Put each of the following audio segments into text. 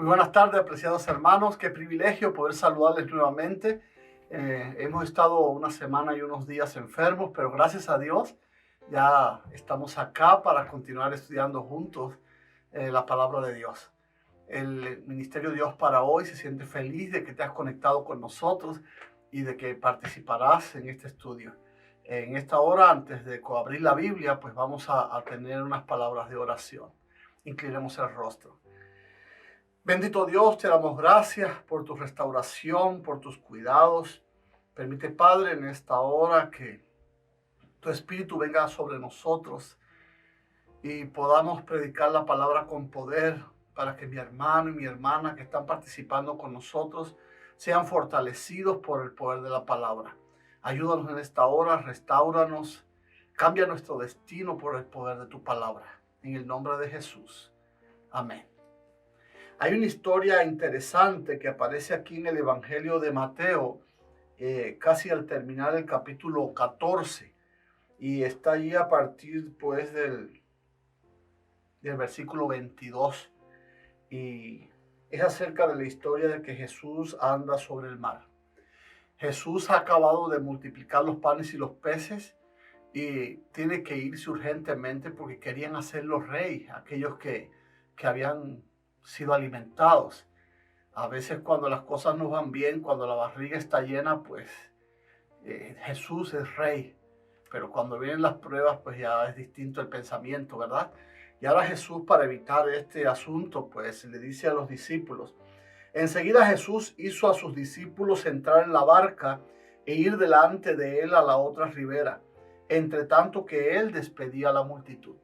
Muy buenas tardes, apreciados hermanos. Qué privilegio poder saludarles nuevamente. Hemos estado una semana y unos días enfermos, pero gracias a Dios ya estamos acá para continuar estudiando juntos la palabra de Dios. El Ministerio de Dios para hoy se siente feliz de que te has conectado con nosotros y de que participarás en este estudio. En esta hora, antes de abrir la Biblia, pues vamos a tener unas palabras de oración. Inclinemos el rostro. Bendito Dios, te damos gracias por tu restauración, por tus cuidados. Permite, Padre, en esta hora que tu Espíritu venga sobre nosotros y podamos predicar la palabra con poder para que mi hermano y mi hermana que están participando con nosotros sean fortalecidos por el poder de la palabra. Ayúdanos en esta hora, restáuranos, cambia nuestro destino por el poder de tu palabra. En el nombre de Jesús. Amén. Hay una historia interesante que aparece aquí en el Evangelio de Mateo, casi al terminar el capítulo 14, y está allí a partir pues del versículo 22, y es acerca de la historia de que Jesús anda sobre el mar. Jesús ha acabado de multiplicar los panes y los peces y tiene que irse urgentemente porque querían hacerlo rey, aquellos que habían sido alimentados. A veces cuando las cosas no van bien, cuando la barriga está llena, pues Jesús es rey. Pero cuando vienen las pruebas, pues ya es distinto el pensamiento, ¿verdad? Y ahora Jesús, para evitar este asunto, pues le dice a los discípulos. Enseguida Jesús hizo a sus discípulos entrar en la barca e ir delante de él a la otra ribera, entre tanto que él despedía a la multitud.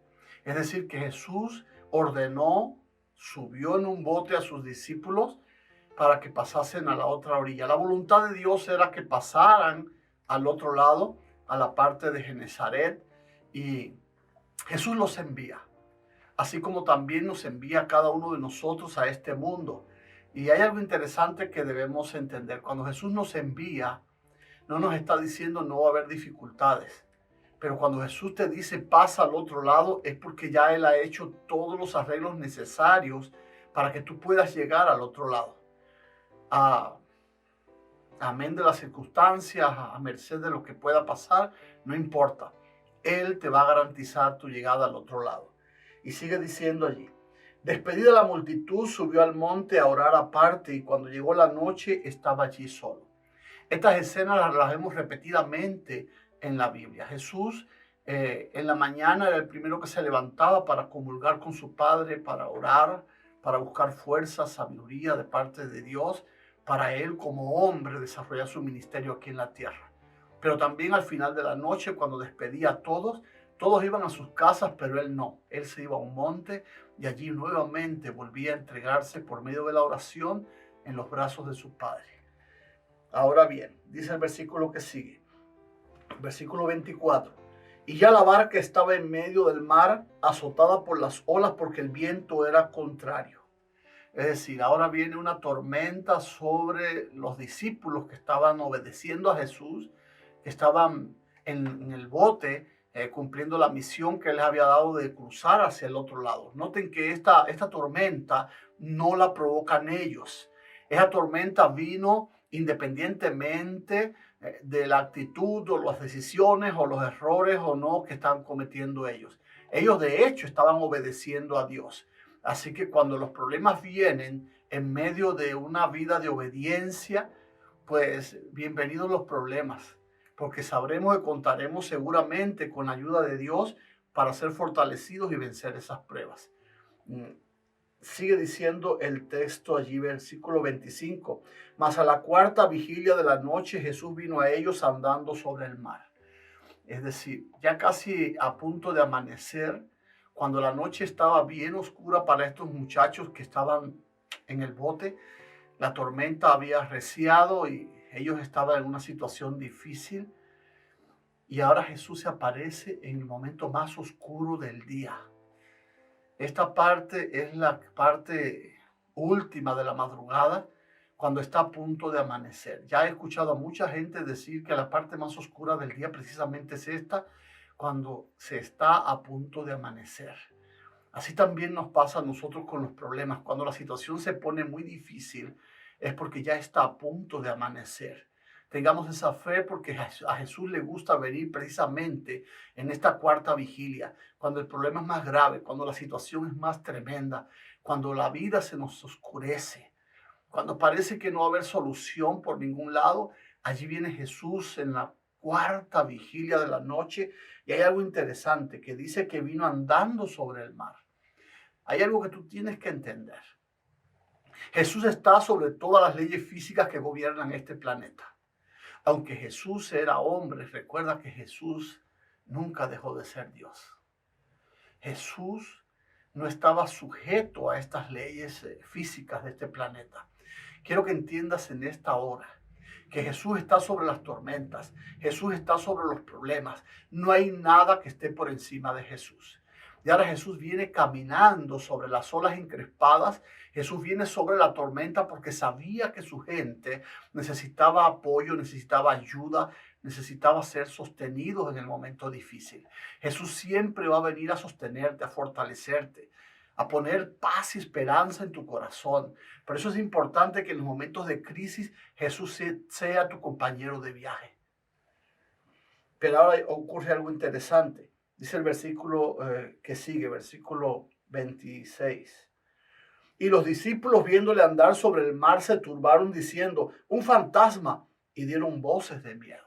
Es decir, que Jesús ordenó, subió en un bote a sus discípulos para que pasasen a la otra orilla. La voluntad de Dios era que pasaran al otro lado, a la parte de Genesaret, y Jesús los envía, así como también nos envía a cada uno de nosotros a este mundo. Y hay algo interesante que debemos entender. Cuando Jesús nos envía, no nos está diciendo no va a haber dificultades. Pero cuando Jesús te dice pasa al otro lado, es porque ya Él ha hecho todos los arreglos necesarios para que tú puedas llegar al otro lado. Amén de las circunstancias, a merced de lo que pueda pasar, no importa. Él te va a garantizar tu llegada al otro lado. Y sigue diciendo allí. Despedida la multitud, subió al monte a orar aparte y cuando llegó la noche estaba allí solo. Estas escenas las vemos repetidamente en la Biblia. Jesús en la mañana era el primero que se levantaba para comulgar con su Padre, para orar, para buscar fuerza, sabiduría de parte de Dios, para él como hombre desarrollar su ministerio aquí en la tierra. Pero también al final de la noche, cuando despedía a todos, todos iban a sus casas, pero él no. Él se iba a un monte y allí nuevamente volvía a entregarse por medio de la oración en los brazos de su Padre. Ahora bien, dice el versículo que sigue, versículo 24. Y ya la barca estaba en medio del mar, azotada por las olas porque el viento era contrario. Es decir, ahora viene una tormenta sobre los discípulos que estaban obedeciendo a Jesús, que estaban en el bote cumpliendo la misión que él les había dado de cruzar hacia el otro lado. Noten que esta tormenta no la provocan ellos. Esa tormenta vino independientemente de la actitud o las decisiones o los errores o no que están cometiendo ellos. Ellos de hecho estaban obedeciendo a Dios. Así que cuando los problemas vienen en medio de una vida de obediencia, pues bienvenidos los problemas, porque sabremos y contaremos seguramente con la ayuda de Dios para ser fortalecidos y vencer esas pruebas. Sigue diciendo el texto allí, versículo 25. Mas a la cuarta vigilia de la noche Jesús vino a ellos andando sobre el mar. Es decir, ya casi a punto de amanecer, cuando la noche estaba bien oscura para estos muchachos que estaban en el bote, la tormenta había arreciado y ellos estaban en una situación difícil. Y ahora Jesús se aparece en el momento más oscuro del día. Esta parte es la parte última de la madrugada, cuando está a punto de amanecer. Ya he escuchado a mucha gente decir que la parte más oscura del día precisamente es esta, cuando se está a punto de amanecer. Así también nos pasa a nosotros con los problemas. Cuando la situación se pone muy difícil, es porque ya está a punto de amanecer. Tengamos esa fe porque a Jesús le gusta venir precisamente en esta cuarta vigilia, cuando el problema es más grave, cuando la situación es más tremenda, cuando la vida se nos oscurece, cuando parece que no va a haber solución por ningún lado. Allí viene Jesús en la cuarta vigilia de la noche, y hay algo interesante que dice que vino andando sobre el mar. Hay algo que tú tienes que entender. Jesús está sobre todas las leyes físicas que gobiernan este planeta. Aunque Jesús era hombre, recuerda que Jesús nunca dejó de ser Dios. Jesús no estaba sujeto a estas leyes físicas de este planeta. Quiero que entiendas en esta hora que Jesús está sobre las tormentas, Jesús está sobre los problemas. No hay nada que esté por encima de Jesús. Y ahora Jesús viene caminando sobre las olas encrespadas. Jesús viene sobre la tormenta porque sabía que su gente necesitaba apoyo, necesitaba ayuda, necesitaba ser sostenidos en el momento difícil. Jesús siempre va a venir a sostenerte, a fortalecerte, a poner paz y esperanza en tu corazón. Por eso es importante que en los momentos de crisis Jesús sea tu compañero de viaje. Pero ahora ocurre algo interesante. Dice el versículo que sigue, versículo 26. Y los discípulos, viéndole andar sobre el mar, se turbaron diciendo: un fantasma, y dieron voces de miedo.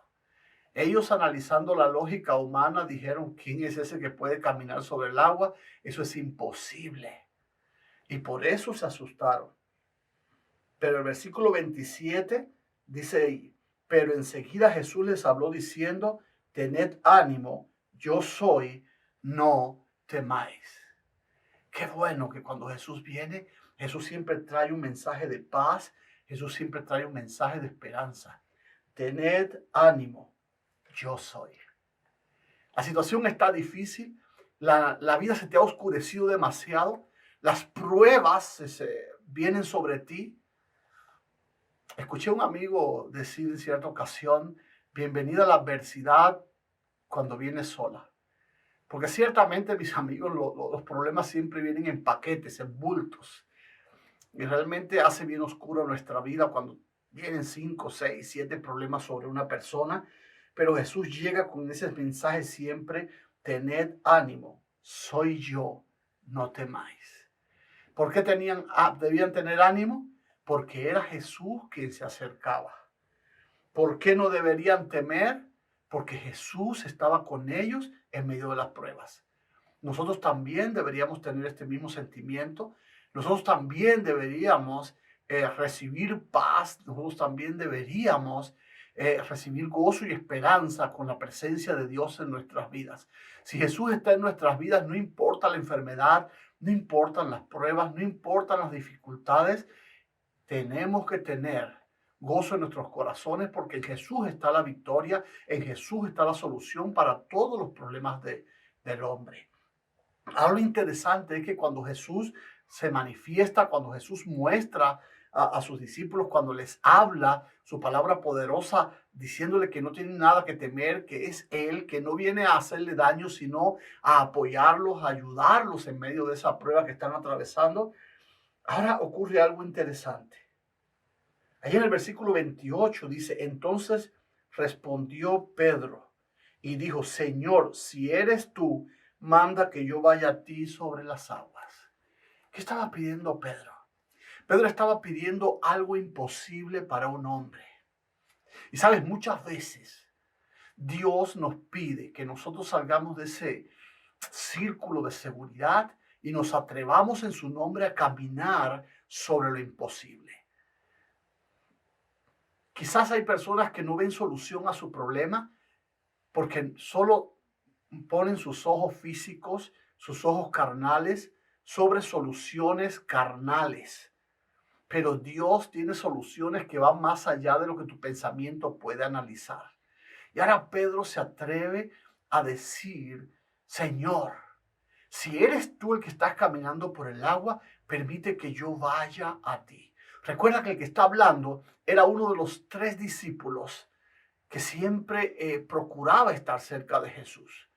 Ellos, analizando la lógica humana, dijeron: ¿quién es ese que puede caminar sobre el agua? Eso es imposible. Y por eso se asustaron. Pero el versículo 27 dice ahí: pero enseguida Jesús les habló diciendo: tened ánimo, yo soy, no temáis. Qué bueno que cuando Jesús viene, Jesús siempre trae un mensaje de paz, Jesús siempre trae un mensaje de esperanza. Tened ánimo, yo soy. La situación está difícil, la vida se te ha oscurecido demasiado, las pruebas vienen sobre ti. Escuché a un amigo decir en cierta ocasión: bienvenida a la adversidad cuando viene sola. Porque ciertamente, mis amigos, los problemas siempre vienen en paquetes, en bultos. Y realmente hace bien oscuro nuestra vida cuando vienen 5, 6, 7 problemas sobre una persona. Pero Jesús llega con ese mensaje siempre: tened ánimo, soy yo, no temáis. ¿Por qué debían tener ánimo? Porque era Jesús quien se acercaba. ¿Por qué no deberían temer? Porque Jesús estaba con ellos en medio de las pruebas. Nosotros también deberíamos tener este mismo sentimiento. Nosotros también deberíamos recibir paz. Nosotros también deberíamos recibir gozo y esperanza con la presencia de Dios en nuestras vidas. Si Jesús está en nuestras vidas, no importa la enfermedad, no importan las pruebas, no importan las dificultades, tenemos que tener gozo en nuestros corazones, porque en Jesús está la victoria, en Jesús está la solución para todos los problemas del hombre. Ahora lo interesante es que cuando Jesús se manifiesta, cuando Jesús muestra a sus discípulos, cuando les habla su palabra poderosa, diciéndole que no tienen nada que temer, que es Él, que no viene a hacerle daño, sino a apoyarlos, a ayudarlos en medio de esa prueba que están atravesando. Ahora ocurre algo interesante. Ahí en el versículo 28 dice: entonces respondió Pedro y dijo: Señor, si eres tú, manda que yo vaya a ti sobre las aguas. ¿Qué estaba pidiendo Pedro? Pedro estaba pidiendo algo imposible para un hombre. Y sabes, muchas veces Dios nos pide que nosotros salgamos de ese círculo de seguridad y nos atrevamos en su nombre a caminar sobre lo imposible. Quizás hay personas que no ven solución a su problema porque solo ponen sus ojos físicos, sus ojos carnales sobre soluciones carnales. Pero Dios tiene soluciones que van más allá de lo que tu pensamiento puede analizar. Y ahora Pedro se atreve a decir: Señor, si eres tú el que estás caminando por el agua, permite que yo vaya a ti. Recuerda que el que está hablando era uno de los 3 discípulos que siempre procuraba estar cerca de Jesús.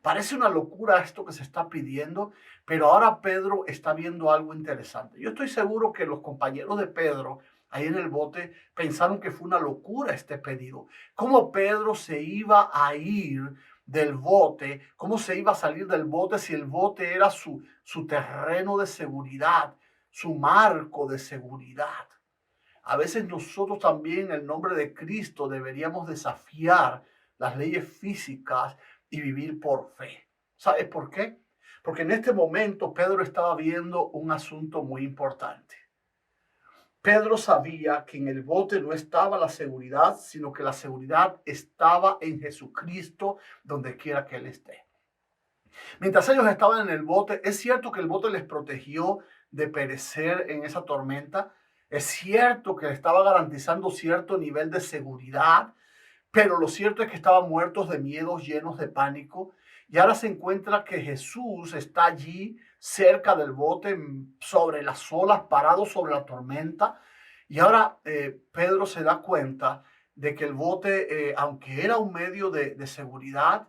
Parece una locura esto que se está pidiendo, pero ahora Pedro está viendo algo interesante. Yo estoy seguro que los compañeros de Pedro ahí en el bote pensaron que fue una locura este pedido. ¿Cómo Pedro se iba a ir del bote? ¿Cómo se iba a salir del bote si el bote era su terreno de seguridad, su marco de seguridad? A veces nosotros también en el nombre de Cristo deberíamos desafiar las leyes físicas y vivir por fe. ¿Sabes por qué? Porque en este momento Pedro estaba viendo un asunto muy importante. Pedro sabía que en el bote no estaba la seguridad, sino que la seguridad estaba en Jesucristo donde quiera que Él esté. Mientras ellos estaban en el bote, es cierto que el bote les protegió de perecer en esa tormenta. Es cierto que le estaba garantizando cierto nivel de seguridad, pero lo cierto es que estaban muertos de miedo, llenos de pánico. Y ahora se encuentra que Jesús está allí cerca del bote, sobre las olas, parado sobre la tormenta. Y ahora Pedro se da cuenta de que el bote, aunque era un medio de seguridad,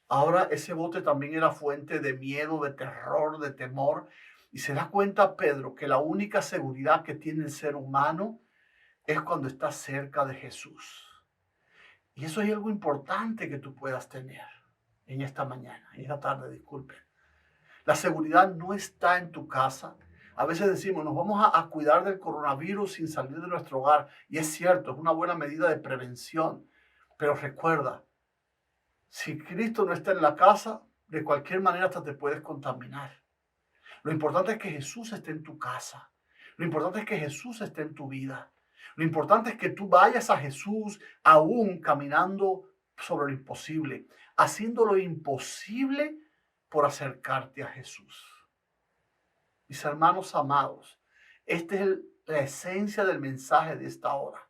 ahora ese bote también era fuente de miedo, de terror, de temor. Y se da cuenta Pedro que la única seguridad que tiene el ser humano es cuando está cerca de Jesús. Y eso es algo importante que tú puedas tener en esta mañana, en esta tarde, disculpen. La seguridad no está en tu casa. A veces decimos, nos vamos a cuidar del coronavirus sin salir de nuestro hogar. Y es cierto, es una buena medida de prevención. Pero recuerda, si Cristo no está en la casa, de cualquier manera hasta te puedes contaminar. Lo importante es que Jesús esté en tu casa. Lo importante es que Jesús esté en tu vida. Lo importante es que tú vayas a Jesús aún caminando sobre lo imposible, haciendo lo imposible por acercarte a Jesús. Mis hermanos amados, esta es la esencia del mensaje de esta hora.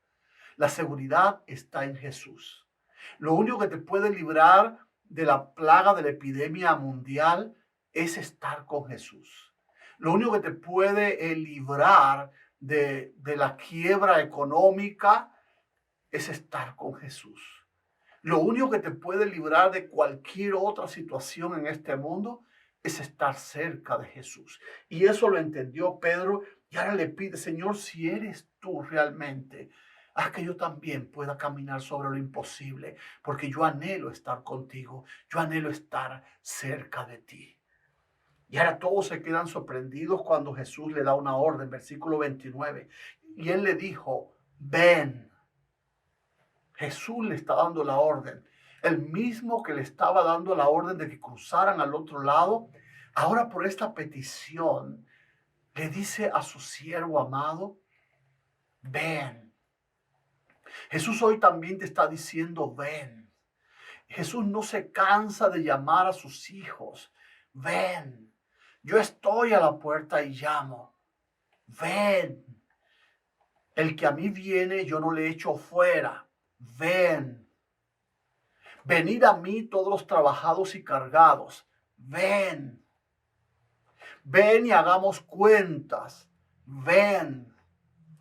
La seguridad está en Jesús. Lo único que te puede librar de la plaga de la epidemia mundial es estar con Jesús. Lo único que te puede librar de la quiebra económica es estar con Jesús. Lo único que te puede librar de cualquier otra situación en este mundo es estar cerca de Jesús. Y eso lo entendió Pedro y ahora le pide, Señor, si eres tú realmente, haz que yo también pueda caminar sobre lo imposible, porque yo anhelo estar contigo, yo anhelo estar cerca de ti. Y ahora todos se quedan sorprendidos cuando Jesús le da una orden, versículo 29. Y él le dijo, ven. Jesús le está dando la orden. El mismo que le estaba dando la orden de que cruzaran al otro lado, ahora por esta petición le dice a su siervo amado, ven. Jesús hoy también te está diciendo, ven. Jesús no se cansa de llamar a sus hijos, ven. Yo estoy a la puerta y llamo. Ven. El que a mí viene, yo no le echo fuera. Ven. Venid a mí todos los trabajados y cargados. Ven. Ven y hagamos cuentas. Ven.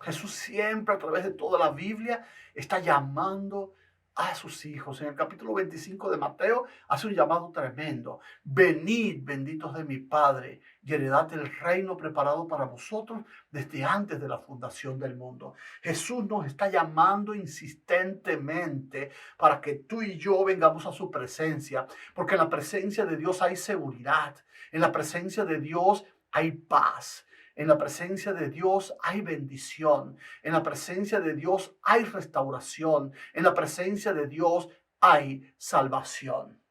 Jesús siempre a través de toda la Biblia está llamando a sus hijos. En el capítulo 25 de Mateo hace un llamado tremendo. Venid, benditos de mi Padre, y heredad el reino preparado para vosotros desde antes de la fundación del mundo. Jesús nos está llamando insistentemente para que tú y yo vengamos a su presencia, porque en la presencia de Dios hay seguridad, en la presencia de Dios hay paz. En la presencia de Dios hay bendición. En la presencia de Dios hay restauración. En la presencia de Dios hay salvación.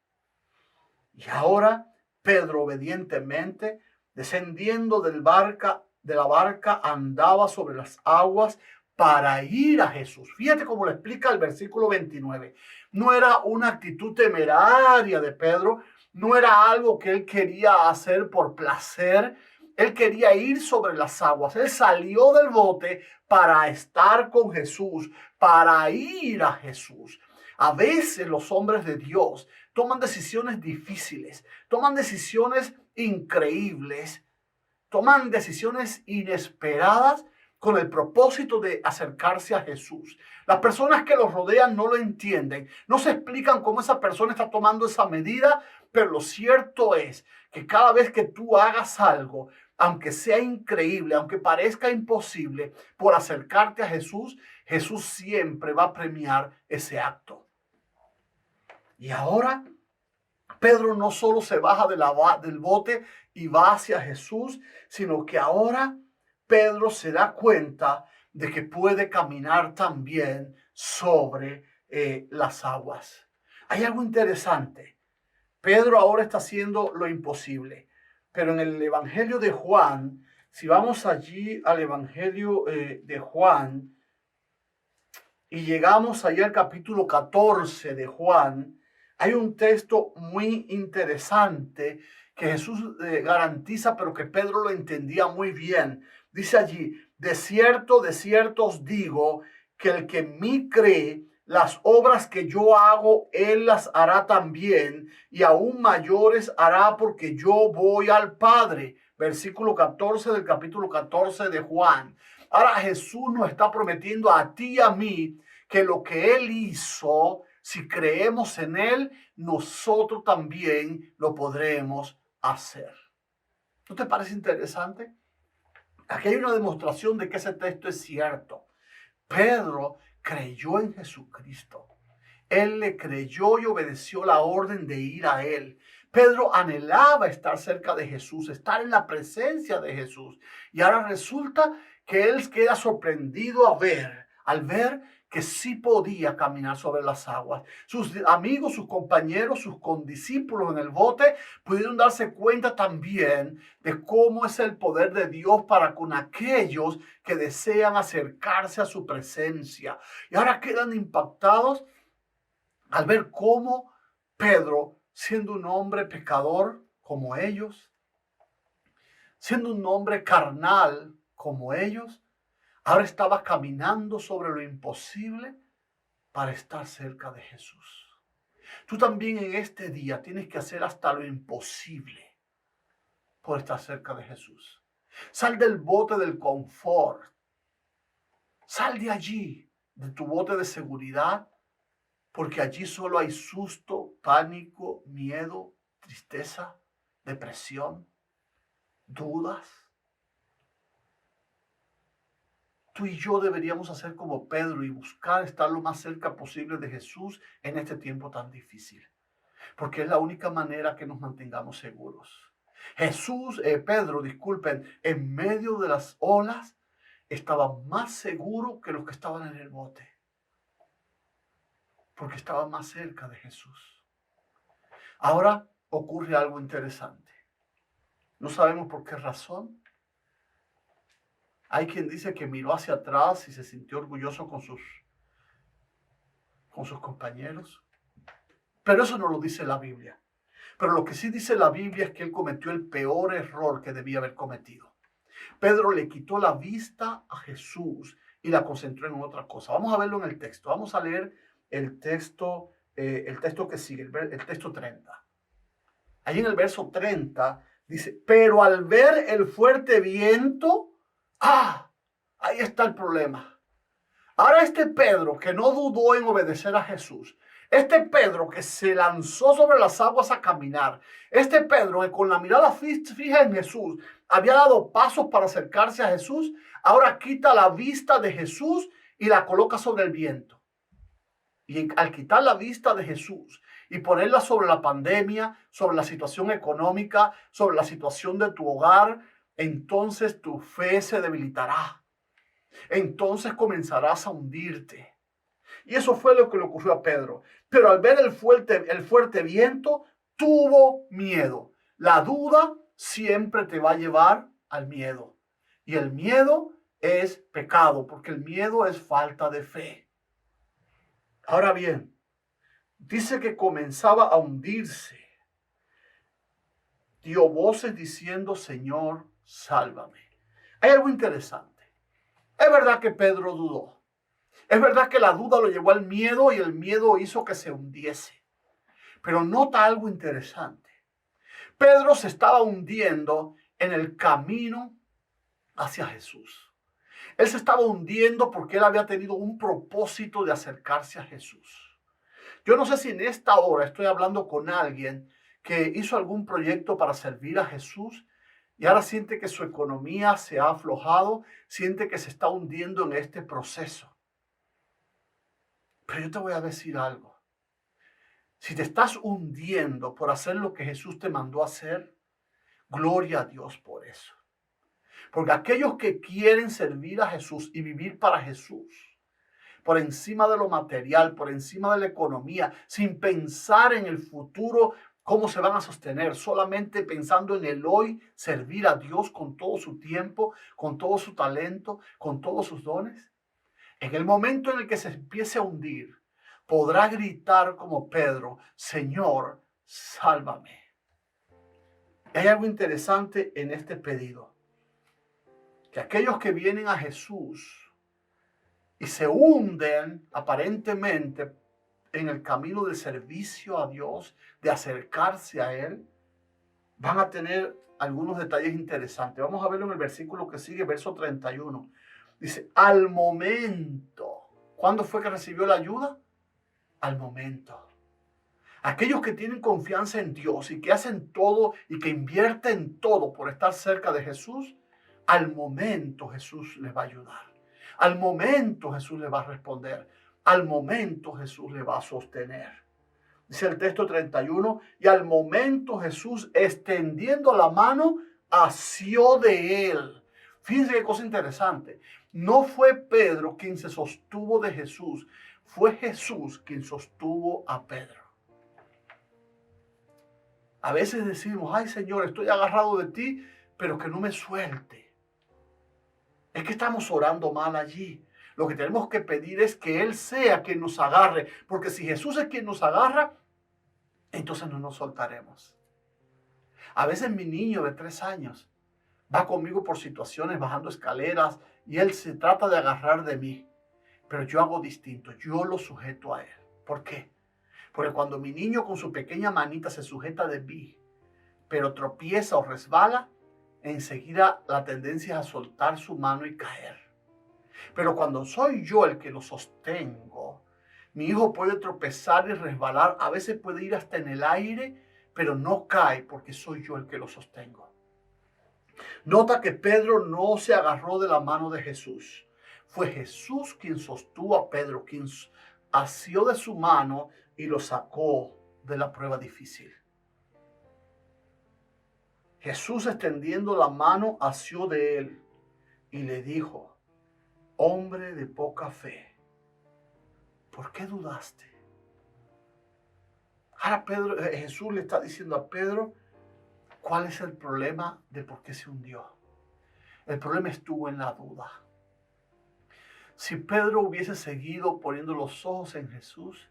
Y ahora Pedro obedientemente, descendiendo de la barca, andaba sobre las aguas para ir a Jesús. Fíjate cómo lo explica el versículo 29. No era una actitud temeraria de Pedro, no era algo que él quería hacer por placer. Él quería ir sobre las aguas. Él salió del bote para estar con Jesús, para ir a Jesús. A veces los hombres de Dios toman decisiones difíciles, toman decisiones increíbles, toman decisiones inesperadas con el propósito de acercarse a Jesús. Las personas que los rodean no lo entienden, no se explican cómo esa persona está tomando esa medida, Pero lo cierto es que cada vez que tú hagas algo, aunque sea increíble, aunque parezca imposible, por acercarte a Jesús, Jesús siempre va a premiar ese acto. Y ahora Pedro no solo se baja del bote y va hacia Jesús, sino que ahora Pedro se da cuenta de que puede caminar también sobre las aguas. Hay algo interesante. Pedro ahora está haciendo lo imposible. Pero en el Evangelio de Juan, si vamos allí al Evangelio de Juan y llegamos allí al capítulo 14 de Juan, hay un texto muy interesante que Jesús garantiza, pero que Pedro lo entendía muy bien. Dice allí, de cierto os digo, que el que en mí cree, las obras que yo hago, él las hará también, y aún mayores hará, porque yo voy al Padre. Versículo 14 del capítulo 14 de Juan. Ahora Jesús nos está prometiendo a ti y a mí que lo que él hizo, si creemos en él, nosotros también lo podremos hacer. ¿No te parece interesante? Aquí hay una demostración de que ese texto es cierto. Pedro creyó en Jesucristo. Él le creyó y obedeció la orden de ir a él. Pedro anhelaba estar cerca de Jesús, estar en la presencia de Jesús. Y ahora resulta que él queda sorprendido al ver que sí podía caminar sobre las aguas. Sus amigos, sus compañeros, sus condiscípulos en el bote pudieron darse cuenta también de cómo es el poder de Dios para con aquellos que desean acercarse a su presencia. Y ahora quedan impactados al ver cómo Pedro, siendo un hombre pecador como ellos, siendo un hombre carnal como ellos, ahora estaba caminando sobre lo imposible para estar cerca de Jesús. Tú también en este día tienes que hacer hasta lo imposible por estar cerca de Jesús. Sal del bote del confort. Sal de allí, de tu bote de seguridad, porque allí solo hay susto, pánico, miedo, tristeza, depresión, dudas. Tú y yo deberíamos hacer como Pedro y buscar estar lo más cerca posible de Jesús en este tiempo tan difícil, porque es la única manera que nos mantengamos seguros. Pedro, en medio de las olas estaba más seguro que los que estaban en el bote, porque estaba más cerca de Jesús. Ahora ocurre algo interesante. No sabemos por qué razón. Hay quien dice que miró hacia atrás y se sintió orgulloso con sus compañeros. Pero eso no lo dice la Biblia. Pero lo que sí dice la Biblia es que él cometió el peor error que debía haber cometido. Pedro le quitó la vista a Jesús y la concentró en otra cosa. Vamos a verlo en el texto. Vamos a leer el texto que sigue, el texto 30. Ahí en el verso 30 dice, pero al ver el fuerte viento, ahí está el problema. Ahora este Pedro que no dudó en obedecer a Jesús, este Pedro que se lanzó sobre las aguas a caminar, este Pedro que con la mirada fija en Jesús había dado pasos para acercarse a Jesús, ahora quita la vista de Jesús y la coloca sobre el viento. Y al quitar la vista de Jesús y ponerla sobre la pandemia, sobre la situación económica, sobre la situación de tu hogar, entonces tu fe se debilitará. Entonces comenzarás a hundirte. Y eso fue lo que le ocurrió a Pedro. Pero al ver el fuerte viento, tuvo miedo. La duda siempre te va a llevar al miedo. Y el miedo es pecado, porque el miedo es falta de fe. Ahora bien, dice que comenzaba a hundirse. Dio voces diciendo, Señor, sálvame. Hay algo interesante. Es verdad que Pedro dudó. Es verdad que la duda lo llevó al miedo y el miedo hizo que se hundiese. Pero nota algo interesante. Pedro se estaba hundiendo en el camino hacia Jesús. Él se estaba hundiendo porque él había tenido un propósito de acercarse a Jesús. Yo no sé si en esta hora estoy hablando con alguien que hizo algún proyecto para servir a Jesús y ahora siente que su economía se ha aflojado, siente que se está hundiendo en este proceso. Pero yo te voy a decir algo. Si te estás hundiendo por hacer lo que Jesús te mandó a hacer, gloria a Dios por eso. Porque aquellos que quieren servir a Jesús y vivir para Jesús, por encima de lo material, por encima de la economía, sin pensar en el futuro, cómo se van a sostener, solamente pensando en el hoy, servir a Dios con todo su tiempo, con todo su talento, con todos sus dones. En el momento en el que se empiece a hundir, podrá gritar como Pedro, Señor, sálvame. Hay algo interesante en este pedido, que aquellos que vienen a Jesús y se hunden aparentemente en el camino de servicio a Dios, de acercarse a Él, van a tener algunos detalles interesantes. Vamos a verlo en el versículo que sigue, verso 31. Dice, al momento. ¿Cuándo fue que recibió la ayuda? Al momento. Aquellos que tienen confianza en Dios y que hacen todo y que invierten todo por estar cerca de Jesús, al momento Jesús les va a ayudar. Al momento Jesús les va a responder. Al momento Jesús les va a sostener. Dice el texto 31, y al momento Jesús, extendiendo la mano, asió de él. Fíjense qué cosa interesante. No fue Pedro quien se sostuvo de Jesús, fue Jesús quien sostuvo a Pedro. A veces decimos, ay Señor, estoy agarrado de ti, pero que no me suelte. Es que estamos orando mal allí. Lo que tenemos que pedir es que Él sea quien nos agarre, porque si Jesús es quien nos agarra, entonces no nos soltaremos. A veces mi niño de 3 años va conmigo por situaciones bajando escaleras y él se trata de agarrar de mí, pero yo hago distinto, yo lo sujeto a él. ¿Por qué? Porque cuando mi niño con su pequeña manita se sujeta de mí, pero tropieza o resbala, enseguida la tendencia es a soltar su mano y caer. Pero cuando soy yo el que lo sostengo, mi hijo puede tropezar y resbalar, a veces puede ir hasta en el aire, pero no cae porque soy yo el que lo sostengo. Nota que Pedro no se agarró de la mano de Jesús. Fue Jesús quien sostuvo a Pedro, quien asió de su mano y lo sacó de la prueba difícil. Jesús, extendiendo la mano, asió de él y le dijo, hombre de poca fe, ¿por qué dudaste? Ahora Jesús le está diciendo a Pedro cuál es el problema de por qué se hundió. El problema estuvo en la duda. Si Pedro hubiese seguido poniendo los ojos en Jesús,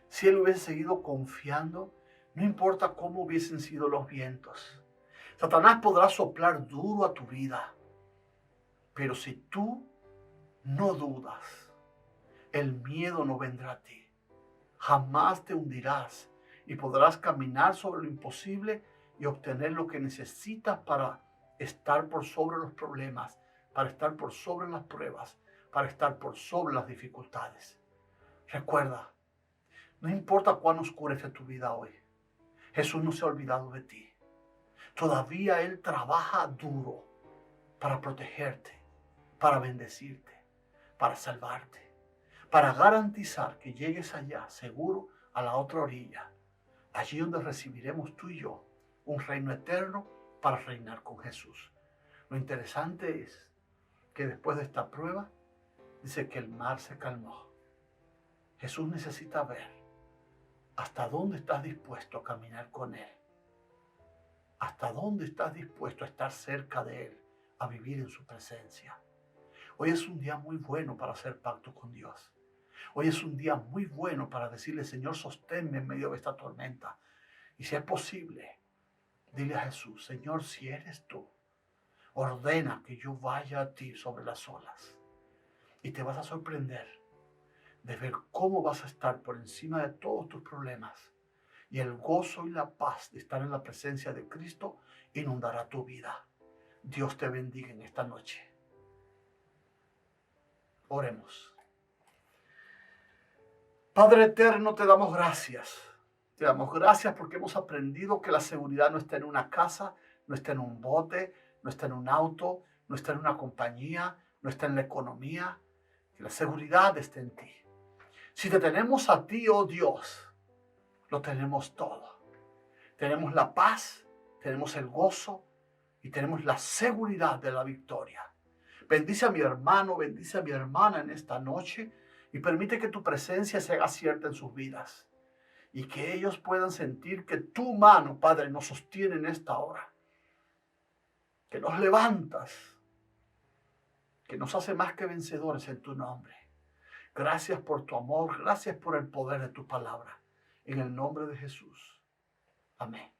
si él hubiese seguido confiando, no importa cómo hubiesen sido los vientos. Satanás podrá soplar duro a tu vida, pero si tú no dudas, el miedo no vendrá a ti. Jamás te hundirás y podrás caminar sobre lo imposible y obtener lo que necesitas para estar por sobre los problemas, para estar por sobre las pruebas, para estar por sobre las dificultades. Recuerda, no importa cuán oscura esté tu vida hoy, Jesús no se ha olvidado de ti. Todavía Él trabaja duro para protegerte, para bendecirte, para salvarte, para garantizar que llegues allá seguro a la otra orilla, allí donde recibiremos tú y yo un reino eterno para reinar con Jesús. Lo interesante es que después de esta prueba, dice que el mar se calmó. Jesús necesita ver hasta dónde estás dispuesto a caminar con Él. Hasta dónde estás dispuesto a estar cerca de Él, a vivir en su presencia. Hoy es un día muy bueno para hacer pacto con Dios. Hoy es un día muy bueno para decirle, Señor, sosténme en medio de esta tormenta. Y si es posible, dile a Jesús, Señor, si eres tú, ordena que yo vaya a ti sobre las olas. Y te vas a sorprender de ver cómo vas a estar por encima de todos tus problemas. Y el gozo y la paz de estar en la presencia de Cristo inundará tu vida. Dios te bendiga en esta noche. Oremos. Padre eterno, te damos gracias Te damos gracias porque hemos aprendido que la seguridad no está en una casa, no está en un bote, no está en un auto, no está en una compañía, no está en la economía. Que la seguridad está en ti. Si te tenemos a ti, oh Dios, lo tenemos todo. Tenemos la paz, tenemos el gozo y tenemos la seguridad de la victoria. Bendice a mi hermano, bendice a mi hermana en esta noche y permite que tu presencia se haga cierta en sus vidas y que ellos puedan sentir que tu mano, Padre, nos sostiene en esta hora, que nos levantas, que nos hace más que vencedores en tu nombre. Gracias por tu amor, gracias por el poder de tu palabra. En el nombre de Jesús. Amén.